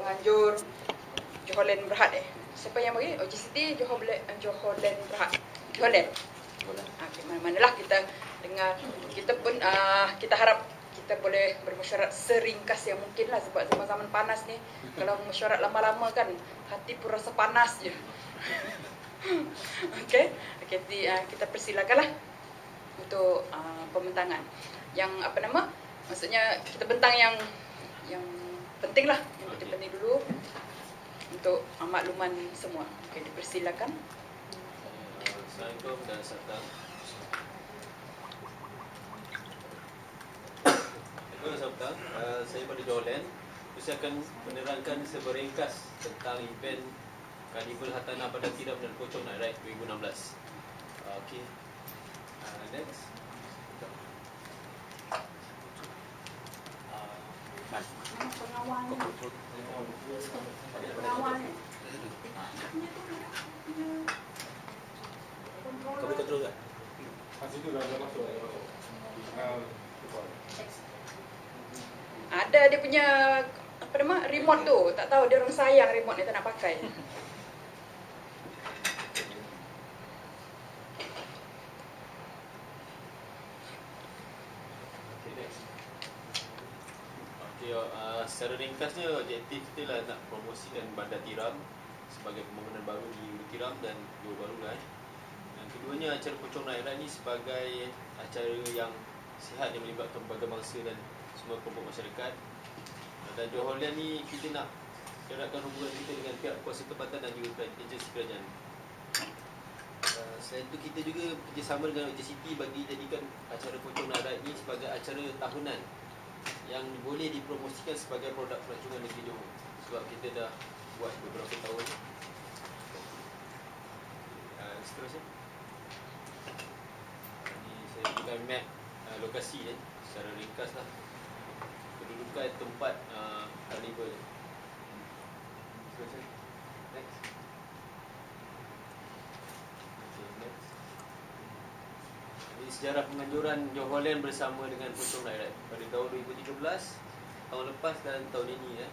penganjur Johor Land Berhad Siapa yang bagi? OGCT Johor Land Berhad. Johor Land. Okay, mana-manalah kita dengar, kita pun kita harap kita boleh bermesyuarat seringkas yang mungkin lah, sebab zaman-zaman panas ni kalau mesyuarat lama-lama kan hati pun rasa panas je. Okey, kita persilakanlah untuk pembentangan. Yang apa nama? Maksudnya kita bentang yang penting lah, yang penting dulu untuk makluman semua. Okey, dipersilakan. Assalamualaikum dan salam. Saya pada Johor Land. Saya akan menerangkan seberingkas tentang event Karnival Hartanah pada Tiram dan Pocong Night Ride 2016. Okey. Next. Kau boleh control kan? Situ dah masuk. Ada dia punya apa nama remote tu. Tak tahu dia orang sayang remote ni tak nak pakai. Secara ringkasnya, objektif kita lah nak promosikan Bandar Tiram sebagai pembangunan baru di Ulu Tiram dan Johor Bahru kan. Yang keduanya, acara Pocong Night Ride ni sebagai acara yang sihat yang melibatkan berbagai bangsa dan semua kelompok masyarakat. Dan Johor Land ni kita nak eratkan hubungan kita dengan pihak kuasa tempatan dan juga agensi kerajaan. Selain itu, kita juga bekerjasama dengan OGCT bagi jadikan acara Pocong Night Ride ni sebagai acara tahunan yang boleh dipromosikan sebagai produk pelancongan negeri Johor, sebab kita dah buat beberapa tahun. Seterusnya, ini saya berikan map lokasi secara ringkas lah, kedudukan tempat karnival. Seterusnya, next. Okay, next. Ini sejarah penganjuran Johor Land bersama dengan Pocong Night Ride pada tahun 2017, tahun lepas dan tahun ini.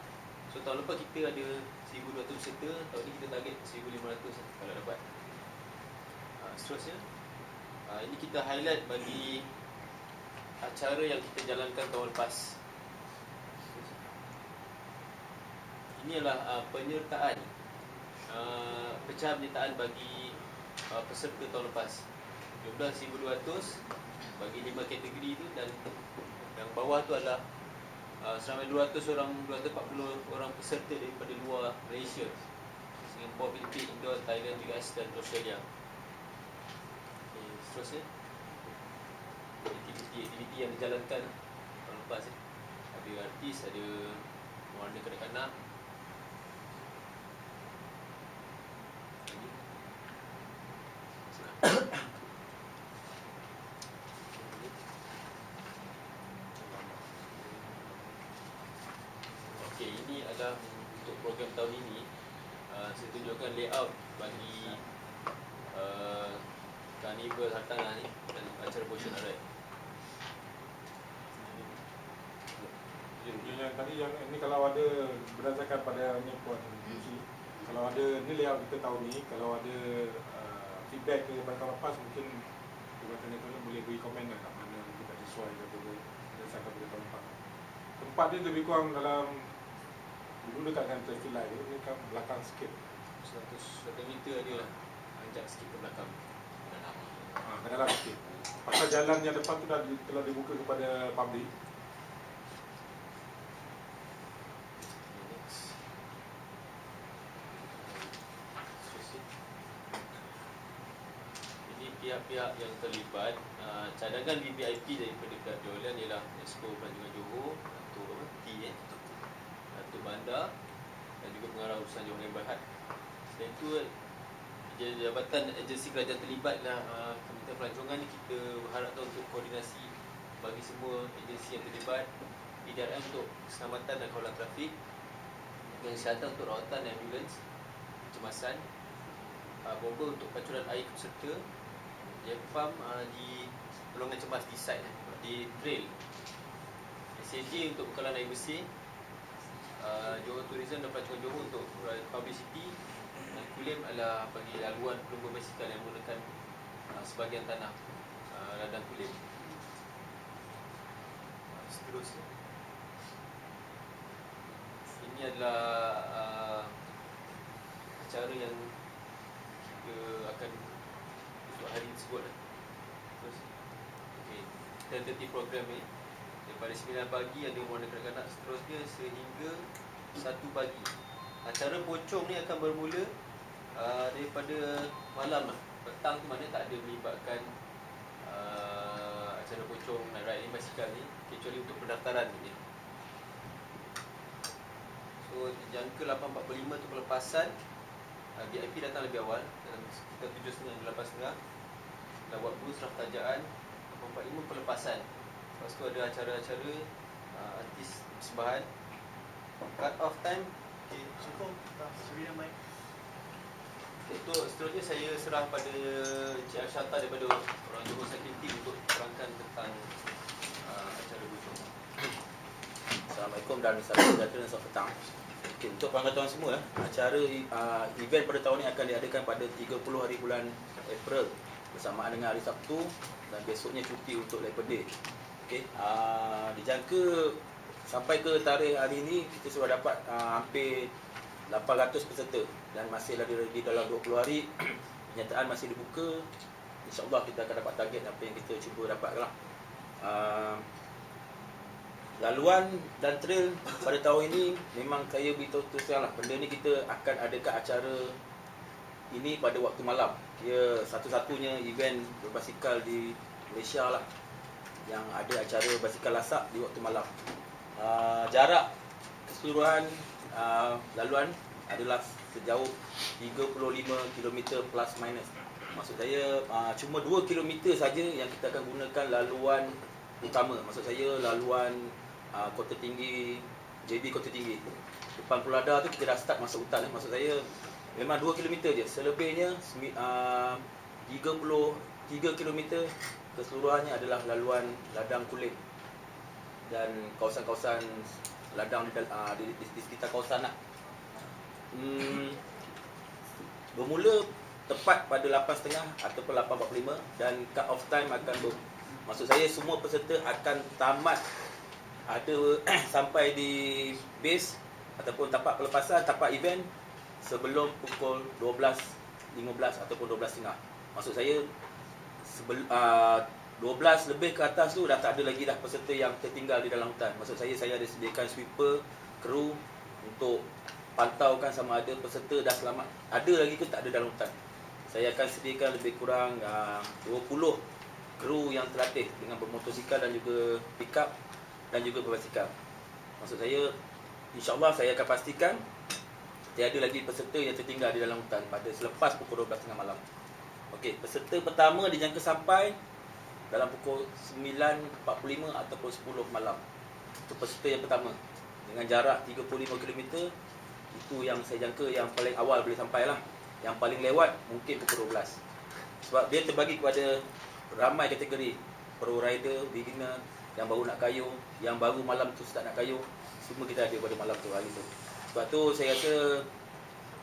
So tahun lepas kita ada 1,200 peserta, tahun ini kita target 1,500 kalau dapat. Seterusnya, ini kita highlight bagi acara yang kita jalankan tahun lepas. Ini adalah penyertaan, pecahan penyertaan bagi peserta tahun lepas. Jumlah 1,200 bagi 5 kategori itu, dan yang bawah tu adalah seramai 240 orang peserta daripada luar Malaysia, Singapura, Filipina, Indo, Thailand, US dan Australia. Okay, seterusnya, aktiviti yang dijalankan tahun lepas. Ada artis, ada warna kanak-kanak. Okey, ini adalah untuk program tahun ini. Saya tunjukkan layout bagi Karnival Hartanah ni dan acara Pocong Night Ride. Yang tadi yang ini kalau ada berdasarkan pada ni Puan Lucy, kalau ada ni layout kita tahun ni, kalau ada feedback daripada tahun lepas, mungkin tuan-tuan boleh beri komen kat mana mungkin tak sesuai berdasarkan pada tahun lepas. Tempat dia lebih kurang dalam dulu dekat dengan traffic light ni kan belakang sikit, 100 meter dia lah, anjak sikit ke belakang. ke dalam sikit. Pasal jalan yang depan tu dah telah dibuka kepada public. Pihak-pihak yang terlibat, cadangan VVIP daripada pihak Johor Land ialah Expo Pelancongan Johor, Datuk Bandar dan juga pengarah urusan Johor Land Berhad. Selain itu, Jabatan Agensi Kerajaan terlibat lah. Kementerian Pelancongan ni kita berharapkan untuk koordinasi bagi semua agensi yang terlibat, PDRM untuk keselamatan dan kawalan trafik, dan kesihatan untuk rawatan dan ambulans, kecemasan, bomba untuk pancuran air ke peserta, Jepam di golongan cemas di site, di trail, SAJ untuk bekalan air bersih, Johor Tourism tourism dan pelancongan Johor untuk publicity. Dan Kulim adalah bagi laluan pelumba basikal yang menggunakan sebahagian tanah ladang Kulim. Seterusnya, ini adalah acara yang kita akan untuk hari tersebut. Terus, okay, tentative program ni daripada 9 pagi ada warna kanak-kanak, seterusnya sehingga 1 pagi. Acara pocong ni akan bermula daripada malam lah. Petang tu mana tak ada melibatkan acara pocong nak ride basikal ni, kecuali untuk pendaftaran ni. So jangka 8.45 tu pelepasan. VIP datang lebih awal, dalam sekitar 7.30 hingga 8.30. Dah buat dulu serah tajaan. 8.45 pelepasan. Lepas tu ada acara-acara artis persembahan. Cut off time. Okay, Syukur, Serina Mai. untuk seterusnya saya serah pada Encik Arsyata daripada orang Johor Security untuk terangkan tentang acara pocong. Assalamualaikum dan salam sejahtera dan selamat petang. Okay, untuk pengetahuan semua, acara event pada tahun ini akan diadakan pada 30 hari bulan April bersamaan dengan hari Sabtu dan besoknya cuti untuk Labor Day. Okay, dijangka sampai ke tarikh hari ini kita sudah dapat hampir 800 peserta dan masih lagi di dalam 20 hari penyataan masih dibuka. InsyaAllah kita akan dapat target apa yang kita cuba dapatkan lah. Laluan dan trail pada tahun ini memang saya beritahu terus terang lah, benda ni kita akan adakan acara ini pada waktu malam. Ia satu-satunya event berbasikal di Malaysia lah yang ada acara basikal lasak di waktu malam. Jarak keseluruhan laluan adalah sejauh 35 km plus minus. Maksud saya cuma 2 km saja yang kita akan gunakan laluan utama. Maksud saya laluan Kota Tinggi, JB Kota Tinggi. Depan Pulau Adar tu kita dah start masuk hutan. Maksud saya memang 2 km je. Selebihnya 33 km keseluruhannya adalah laluan ladang Kulim dan kawasan-kawasan ladang di sekitar kawasan lah. Bermula tepat pada 8.30 ataupun 8.45 dan cut off time akan maksud saya semua peserta akan tamat ada sampai di base ataupun tapak pelepasan, tapak event sebelum pukul 12.15 ataupun 12.30. Maksud saya 12 lebih ke atas tu dah tak ada lagi dah peserta yang tertinggal di dalam hutan. Maksud saya ada sediakan sweeper, kru untuk pantaukan sama ada peserta dah selamat, ada lagi ke tak ada dalam hutan. Saya akan sediakan lebih kurang 20 kru yang terlatih dengan bermotosikal dan juga pick up dan juga berbasikal. Maksud saya, insyaAllah saya akan pastikan tiada lagi peserta yang tertinggal di dalam hutan pada selepas pukul 12.30 malam. Okey, peserta pertama dijangka sampai dalam pukul 9.45 ataupun 10 malam. Itu peserta yang pertama dengan jarak 35 km. Itu yang saya jangka yang paling awal boleh sampai lah. Yang paling lewat mungkin pukul 12. Sebab dia terbagi kepada ramai kategori. Pro rider, beginner, yang baru nak kayuh, yang baru malam tu start nak kayuh. Semua kita ada pada malam tu, hari tu. Sebab tu saya rasa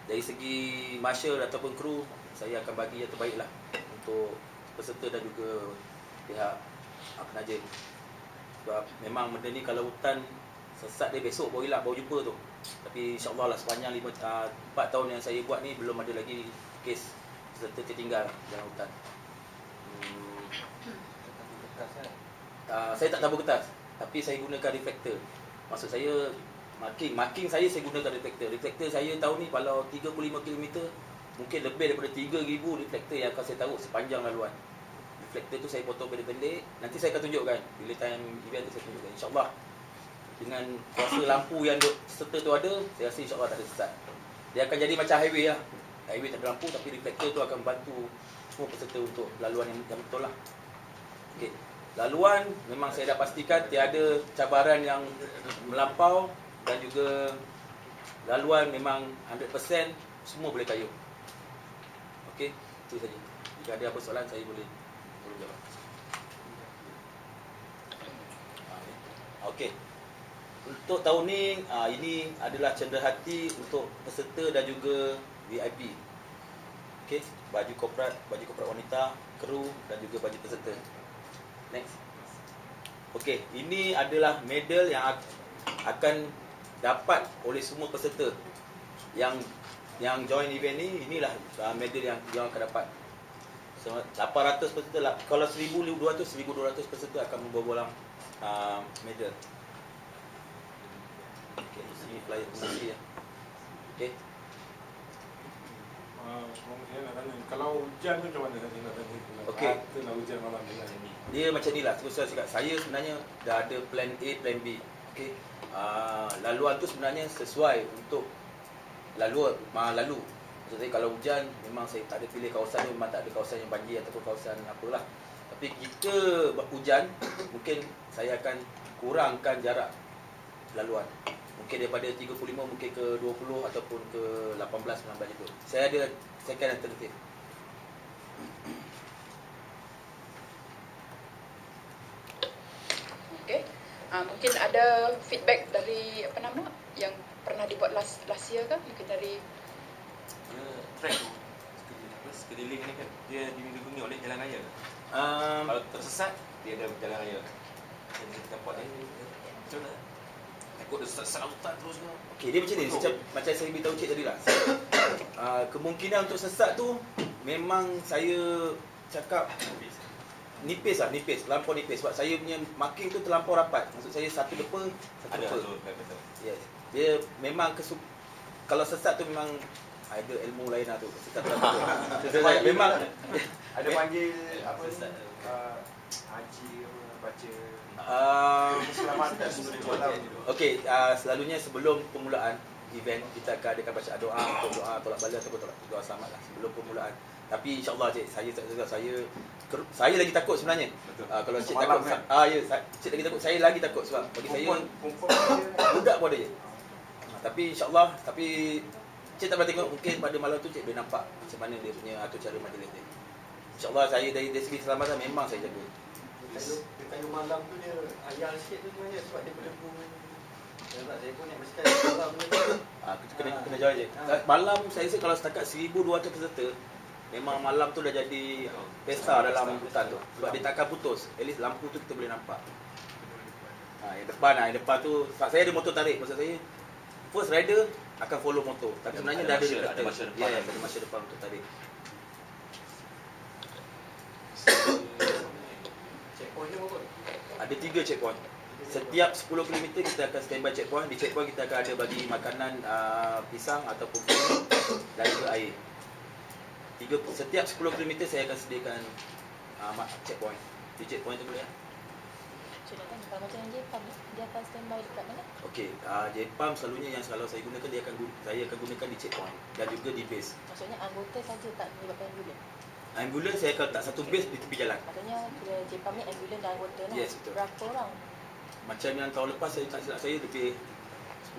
dari segi marshal ataupun kru, saya akan bagi yang terbaik lah untuk peserta dan juga pihak penaja. Sebab memang benda ni kalau hutan sesat dia besok baru hilang, baru jumpa tu. Tapi insyaAllah lah sepanjang 4 tahun yang saya buat ni belum ada lagi kes peserta tertinggal dalam hutan. Saya tak tabur kertas, tapi saya gunakan reflektor. Maksud saya marking saya gunakan reflektor. Reflektor saya tahun ni kalau 35 km mungkin lebih daripada 3,000 reflektor yang akan saya taruh sepanjang laluan. Reflektor tu saya potong pendek-pendek. Nanti saya akan tunjukkan bila time event tu saya tunjukkan. InsyaAllah dengan kuasa lampu yang peserta tu ada, saya rasa insyaAllah tak ada sesat. Dia akan jadi macam highway lah. Highway tak ada lampu tapi reflektor tu akan bantu semua peserta untuk laluan yang betul lah. Okay. Laluan memang saya dah pastikan tiada cabaran yang melampau dan juga laluan memang 100% semua boleh kayuh. Okey, itu saja. Jika ada apa soalan saya boleh tolong jawab. Okey. untuk tahun ni ini adalah cenderahati untuk peserta dan juga VIP. Okey, baju korporat wanita, kru dan juga baju peserta. Next. Okey, ini adalah medal yang akan dapat oleh semua peserta yang join event ni. Inilah medal yang diorang akan dapat. So, 800 peserta lah. Kalau 1200 peserta akan membawa medal. Okey, sini flyer promosi ya. Okey. Saya nak tanya, kalau hujan tu macam mana saya nak tanya? Okey. Kita nak hujan malam ni. Dia macam ni lah, terus saya cakap. Saya sebenarnya dah ada plan A, plan B. Okey. Laluan tu sebenarnya sesuai untuk lalu. Maksud saya kalau hujan, memang saya tak ada pilih kawasan ni, memang tak ada kawasan yang banjir ataupun kawasan apalah. Tapi jika hujan, mungkin saya akan kurangkan jarak laluan. Mungkin daripada 35 mungkin ke 20 ataupun ke 18-19 itu. Saya ada second alternative. Okey. Mungkin ada feedback dari yang pernah dibuat last year ke? Mungkin dari Track tu sekeliling ni kan dia dilindungi oleh jalan raya. Kalau tersesat dia ada jalan raya. Yang kita buat ni macam mana? Takut dia sesat hutan terus ke? Okey, dia macam ni, macam saya beritahu cik tadi lah. Kemungkinan untuk sesat tu memang saya cakap nipis, terlampau nipis. Sebab saya punya marking tu terlampau rapat. Maksud saya satu depa, satu depa. Betul. Yes. Dia memang kalau sesat tu memang ada ilmu lain lah tu. Sesat tu memang Ada panggil apa ni? Haji baca keselamatan sebelum malam. Okey, selalunya sebelum permulaan event kita akan adakan bacaan doa untuk doa tolak bala ataupun doa selamat lah sebelum permulaan. Tapi insya-Allah cik, saya lagi takut sebenarnya. Kalau cik takut kan? ya, cik lagi takut, saya lagi takut sebab bagi saya budak pun ada je. Tapi insya-Allah, cik tak pernah tengok, mungkin pada malam tu cik boleh nampak macam mana dia punya atur cara majlis dia. InsyaAllah saya dari segi keselamatan memang saya jaga. Kayu malam tu dia ayah sikit tu sebenarnya sebab dia berdebu. Saya pun nak bercakap malam ni. Kena jawab je. Malam saya rasa kalau setakat 1,200 peserta, memang malam tu dah jadi pesta dalam hutan tu. Sebab dia takkan putus. At least lampu tu kita boleh nampak. Yang depan tu, saya ada motor tarik. Maksud saya, first rider akan follow motor. Tapi sebenarnya dah ada masya depan. Ya, ada masya depan untuk tarik. Checkpoint dia berapa? Ada 3 checkpoint. Setiap 10 km kita akan standby checkpoint. Di checkpoint kita akan ada bagi makanan pisang ataupun kuih dan juga air. Setiap 10 km saya akan sediakan checkpoint. Di checkpoint tu boleh ya? Kalau macam yang Jepam dia akan standby dekat mana? Okey, Jepam selalunya yang kalau saya gunakan saya akan gunakan di checkpoint dan juga di base. Maksudnya anggota saja tak menyebabkan ambulans. Ambulans saya akan letak satu base di tepi jalan. Maknanya Jepam ni ambulans dan anggota lah. Yes, betul. Berapa orang? Macam yang tahun lepas saya tak silap saya lebih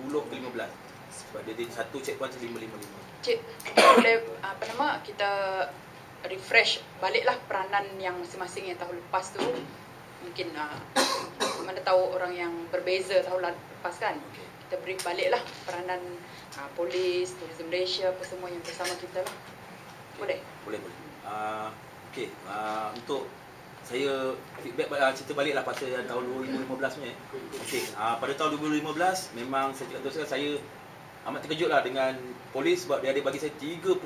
10 ke 15. Sebab dia satu checkpoint 555. Cik, boleh kita refresh baliklah peranan yang masing-masing yang tahun lepas tu. Mungkin mana tahu orang yang berbeza tahun lepas kan. Okey. Kita brief baliklah peranan polis, Tourism Malaysia, apa semua yang bersama kita lah. Boleh? Boleh. Okey, untuk saya feedback cerita baliklah pasal yang tahun 2015 punya. Okey, pada tahun 2015 memang saya cakap terus saya amat terkejutlah dengan polis sebab dia ada bagi saya 30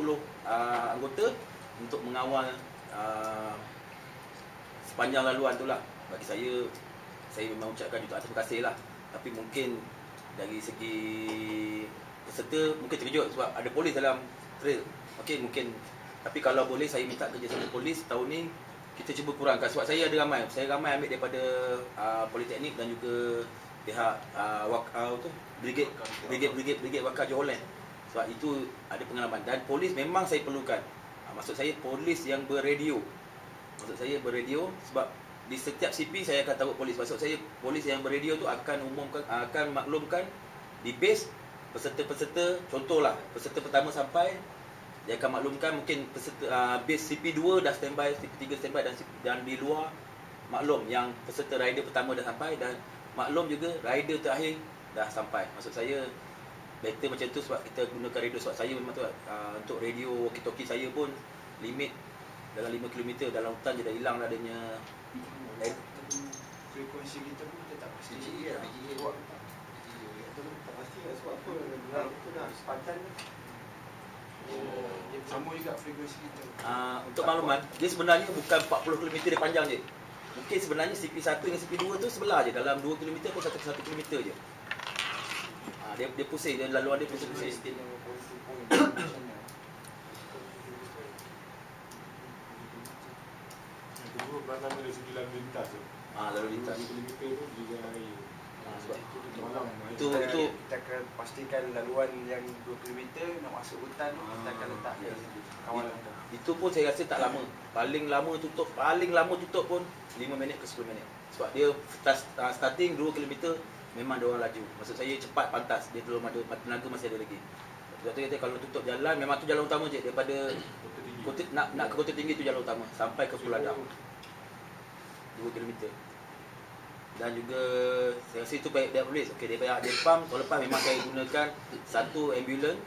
anggota untuk mengawal sepanjang laluan tu lah. Bagi saya memang ucapkan jutaan terima kasih lah. Tapi mungkin dari segi peserta mungkin terkejut sebab ada polis dalam trail. Okey, mungkin. Tapi kalau boleh saya minta kerjasama polis tahun ni kita cuba kurangkan sebab saya ada ramai. Saya ramai ambil daripada Politeknik dan juga pihak Brigade Wakar Johor Land. Sebab itu ada pengalaman dan polis memang saya perlukan. Maksud saya polis yang beradio. Sebab di setiap CP saya akan taruh polis. Maksud saya polis yang beradio tu akan maklumkan di base peserta-peserta. Contohlah peserta pertama sampai dia akan maklumkan mungkin peserta base CP2 dah standby, CP3 standby dan di luar maklum yang peserta rider pertama dah sampai dan maklum juga rider terakhir dah sampai. Maksud saya better macam tu sebab kita gunakan radio. Sebab saya memang tu untuk radio walkie-talkie saya pun limit dalam 5 km, dalam hutan je dah hilang dah adanya. Frekuensi kita pun kita tak pasti. Buat tak pasti lah sebab apa? Kalau kita dah sepadan sama juga frekuensi kita. Untuk makluman, dia sebenarnya bukan 40 km dia panjang je. Mungkin sebenarnya CP1 dengan CP2 tu sebelah je, dalam 2 km atau 1 km je. Dia pusing, dia laluan dia pusing-pusing. Kedua pertama dari segi lalu lintas tu. Lalu lintas. 2 km tu di jalan raya. Sebab malam itu kita akan pastikan laluan yang 2 km nak masuk hutan kita akan letak kawalan tu. itu pun saya rasa tak lama. Paling lama tutup pun 5 minit ke 10 minit. Sebab dia starting 2 km memang dia orang laju. Maksud saya cepat pantas, dia belum ada tenaga, masih ada lagi. Sebab tu kata kalau tutup jalan memang tu jalan utama je daripada nak ke Kota Tinggi tu jalan utama sampai ke Pulau Ladang. 2 km. Dan juga saya rasa itu baik dia polis. Okey, daripada Depam tahun lepas memang saya gunakan satu ambulans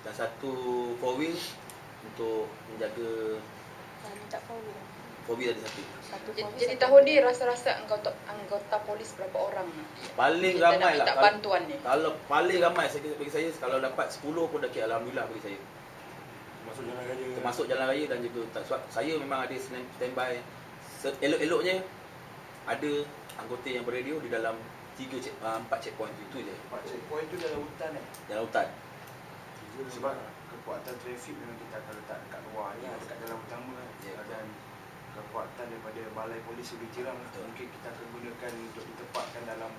dan satu 4-wheel untuk menjaga. Tak power. 4-wheel ada satu. Jadi tahun ni rasa-rasa anggota polis berapa orang? Paling Kita ramai nak lah. minta bantuan ni. Kalau paling ramai bagi saya kalau dapat 10 pun dah kira alhamdulillah bagi saya. Masuk jalan raya. Termasuk jalan raya dan juga sebab saya memang ada standby. Elok-eloknya ada anggota yang beradio di dalam 4 checkpoint itu je. 4 checkpoint tu dalam hutan Dalam hutan. Sebab kekuatan trafik memang kita akan letak dekat luar ni, dekat dalam utama dan kekuatan daripada balai polis Seri Tiram mungkin kita akan gunakan untuk ditempatkan dalam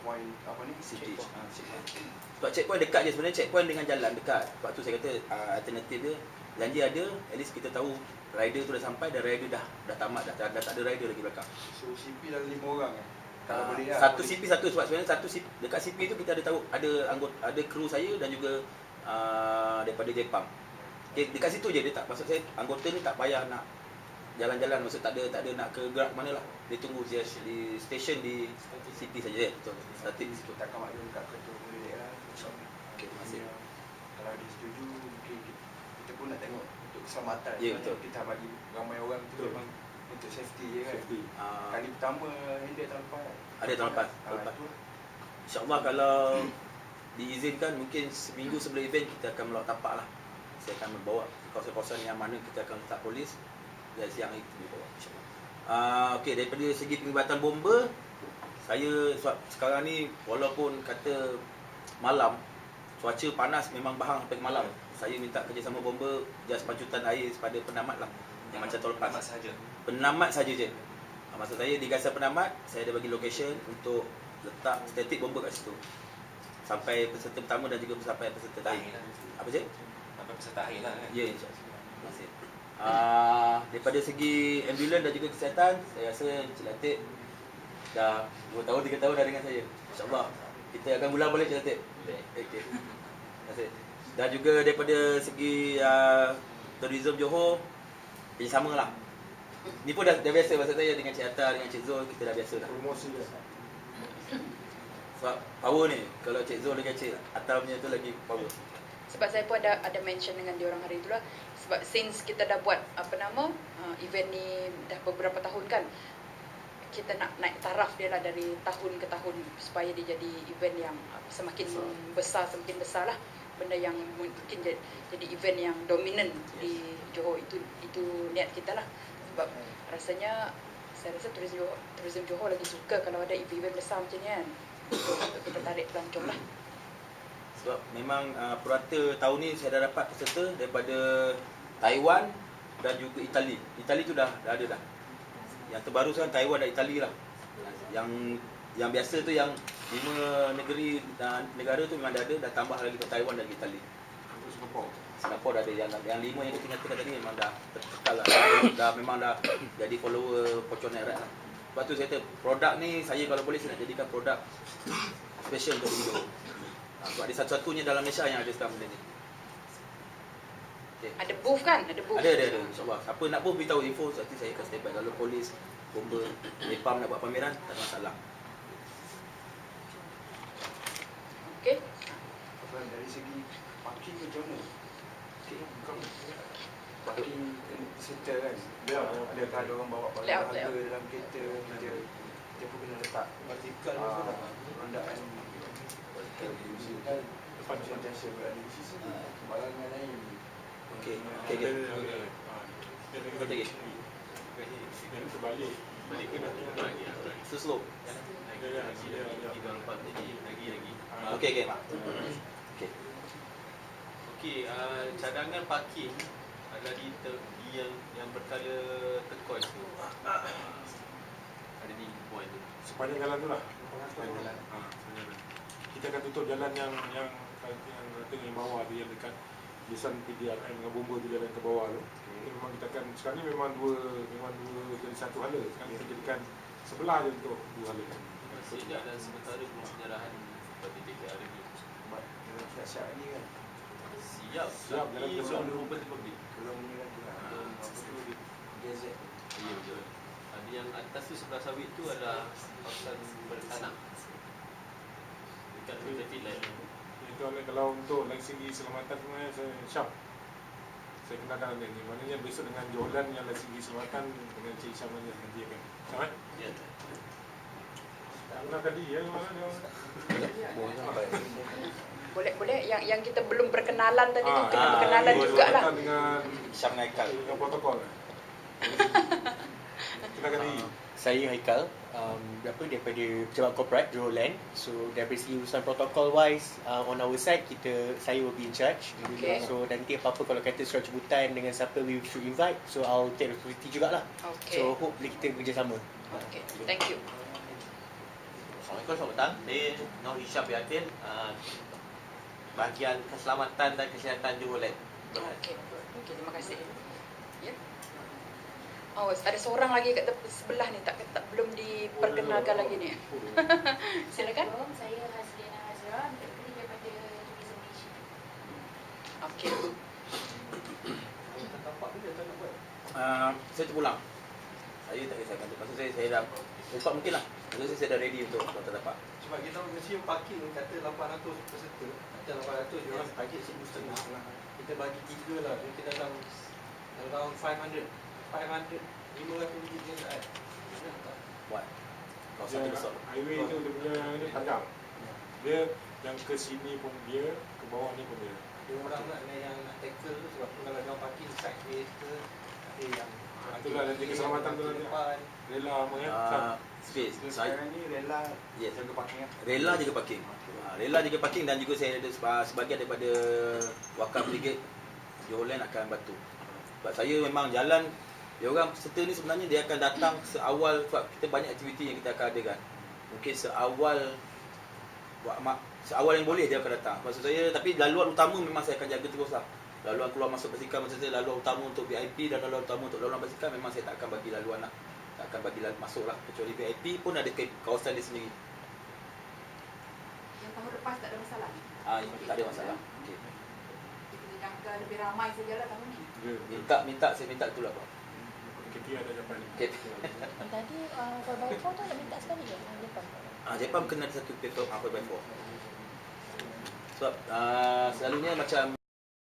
point apa ni City. checkpoint. Sebab checkpoint dekat je sebenarnya, checkpoint dengan jalan dekat. Sebab tu saya kata alternatif dia janji ada, at least kita tahu rider tu dah sampai dan rider dah tamat dah tak ada rider lagi belakang. So CP dalam 5 orang kalau boleh lah. Satu CP satu sebab sebenarnya satu CP, dekat CP tu kita ada tahu ada anggota, ada kru saya dan juga daripada Jepam. Okay, dekat situ je dia tak, maksud saya anggota ni tak payah nak jalan-jalan, maksud tak ada nak ke gerak mana lah. Dia tunggu di station di CP saja. Betul. Statik di situ. Kita akan maklum kat ketua boleh lah. Okey, terima kasih. Kalau dia setuju mungkin kita pun nak tengok untuk keselamatan. Ya, betul. Kita bagi ramai orang tu memang untuk safety je kan. Safety. Kali pertama handle tahun lepas. Ada tahun lepas. InsyaAllah kalau diizinkan mungkin seminggu sebelum event kita akan melawat tapak lah. Saya akan membawa kawasan-kawasan yang mana kita akan letak polis dan siang itu dibawa insyaAllah. Okey, daripada segi penglibatan bomba, saya sebab sekarang ni walaupun kata malam, cuaca panas memang bahang sampai ke malam. Saya minta kerjasama bomba jas pancutan air pada penamat lah. Yang macam tahun lepas. Penamat saja je. Maksud saya di Gasar Penamat, saya ada bagi location untuk letak statik bomba kat situ. Sampai peserta pertama dan juga sampai peserta terakhir. Apa je? Sampai peserta akhir lah kan? Ya, insyaAllah. Terima kasih. Daripada segi ambulans dan juga kesihatan, saya rasa Cik Latif dah 2 tahun, 3 tahun dah dengan saya. InsyaAllah kita akan ulang balik Cik Latif. Okay. Terima kasih. Dan juga daripada segi tourism Johor, sama lah. Ni pun dah biasa, maksud saya dengan Cik Atta, dengan Cik Zul, kita dah biasa lah. Promosi dah. Sebab power ni, kalau Cik Zul dengan Cik Atta punya tu lagi power. Sebab saya pun ada mention dengan diorang hari itulah. Sebab since kita dah buat event ni dah beberapa tahun kan, kita nak naik taraf dia lah dari tahun ke tahun supaya dia jadi event yang semakin besar lah. Benda yang mungkin jadi event yang dominan di Johor, itu niat kita lah. Sebab rasanya saya rasa tourism Johor lagi suka kalau ada event besar macam ni kan, untuk kita tarik pelancong lah. Sebab memang purata tahun ni saya dah dapat peserta daripada Taiwan dan juga Itali. Itali tu dah ada dah. Yang terbaru sekarang Taiwan dan Itali lah. Yang biasa tu yang 5 negeri dan negara tu memang dah ada, dah tambah lagi ke Taiwan dan Itali. Untuk Singapura dah ada, yang 5 yang kita nyatakan tadi memang dah terkekal lah. Memang dah jadi follower Pocong Nerat lah. Sebab tu saya kata produk ni saya kalau boleh saya nak jadikan produk special untuk video. Sebab ada satu-satunya dalam Malaysia yang ada sekarang benda ni. Okay. Ada booth kan? Ada booth. Ada insyaAllah. Siapa nak pun beritahu info, nanti saya akan standby. Kalau polis, bomba, Nepam nak buat pameran, tak ada masalah. Okey. Dari segi parking macam mana? Parking peserta kan? Adakah ada orang bawa barang harga dalam kereta? Kita pun kena letak randaan depan sentiasa berada di sisi barang yang lain. Okey. Kau lagi. Terbalik. Balik ke nak lagi. Slow. Lagi. Okey. Okey. Okey, cadangan parking adalah di tepi yang berkala turquoise tu. Ada ni point tu. Sepanjang jalan tu lah. Sepanjang jalan. Sepanjang jalan. Kita akan tutup jalan yang tengah yang bawah tu, yang dekat lisan PDRM dengan bomba tu, jalan ke bawah tu. Itu memang kita akan, sekarang ni memang dua jadi satu hala. Sekarang kita jadikan sebelah je untuk dua hala. Maksudnya dan sementara belum penyerahan kepada DKR ni. Sebab kita siap-siap ni kan. Siap, jalan tapi ke belum sana. open to public. Belum ni kan tu apa tu gazette. Ya betul. Ada yang atas tu sebelah sawit tu adalah kawasan bertanah. Dekat traffic light. Itu kalau untuk dari segi keselamatan sebenarnya saya Syam. Saya kenalkan anda ni. Maknanya besok dengan Jolan yang dari segi keselamatan dengan Cik Syam aja nanti akan. Sama? Ya. Kenalkan dia mana dia. Boleh yang kita belum berkenalan tadi tu kena berkenalan jugalah. Dengan Syam Haikal. dengan protokol. Kenalkan diri. Saya Haikal, daripada pejabat corporate Jolan. So daripada segi urusan protocol wise, on our side saya will be in charge. Okay. So nanti apa-apa kalau kata surat jemputan dengan siapa we should invite, so I'll take responsibility jugalah. Okay. So hopefully kita kerjasama. Okay. Thank you. Assalamualaikum, selamat datang. Saya Nur Hisham Yatin, bahagian keselamatan dan kesihatan Johor. Okey, terima kasih. Ya. Oh, ada seorang lagi kat tepi sebelah ni tak belum diperkenalkan lagi ni. Silakan. Assalamualaikum, saya Hazlina Azra, bekerja daripada Tourism Malaysia. Okey. Saya terpulang. Saya tak kisahkan tu. Maksud saya dah tempat mungkin lah. Maksud saya dah ready untuk tapak. Sebab kita mesti parking kata 800 peserta. Kata 800 dia orang target 1,500. Kita bagi 3 lah. Kita dalam around 500 ringgit kan. Buat kawasan besar. Highway tu dia punya ni panjang. Dia yang ke sini pun dia, ke bawah ni pun dia. Ada orang yang nak tackle tu sebab tu kalau dia orang parking sideways ke ada yang Itulah nanti keselamatan tu nanti. depan. Rela apa ya? Space. Saya Sekarang ni rela yes. jaga parking lah. Rela jaga parking. Rela jaga parking dan juga saya ada sebahagian daripada Wakaf Brigade Johor akan bantu. Sebab saya memang jalan, dia orang peserta ni sebenarnya dia akan datang seawal, sebab kita banyak aktiviti yang kita akan adakan. Mungkin seawal yang boleh dia akan datang. Maksud saya, tapi laluan utama memang saya akan jaga terus lah. Laluan keluar masuk basikal, maksud saya laluan utama untuk VIP dan laluan utama untuk laluan basikal memang saya tak akan bagi laluan lah. Tak akan bagi masuk lah. Kecuali VIP pun ada kawasan dia sendiri. Yang tahun lepas tak ada masalah? Tak ada masalah. Okay. Kita jangka lebih ramai sajalah tahun ni. Saya minta itulah Pak. KPI ada jawapan. Tadi 4x4 tu nak minta sekali ke? Jepang. Jepang kena ada satu paper 4x4. Sebab selalunya macam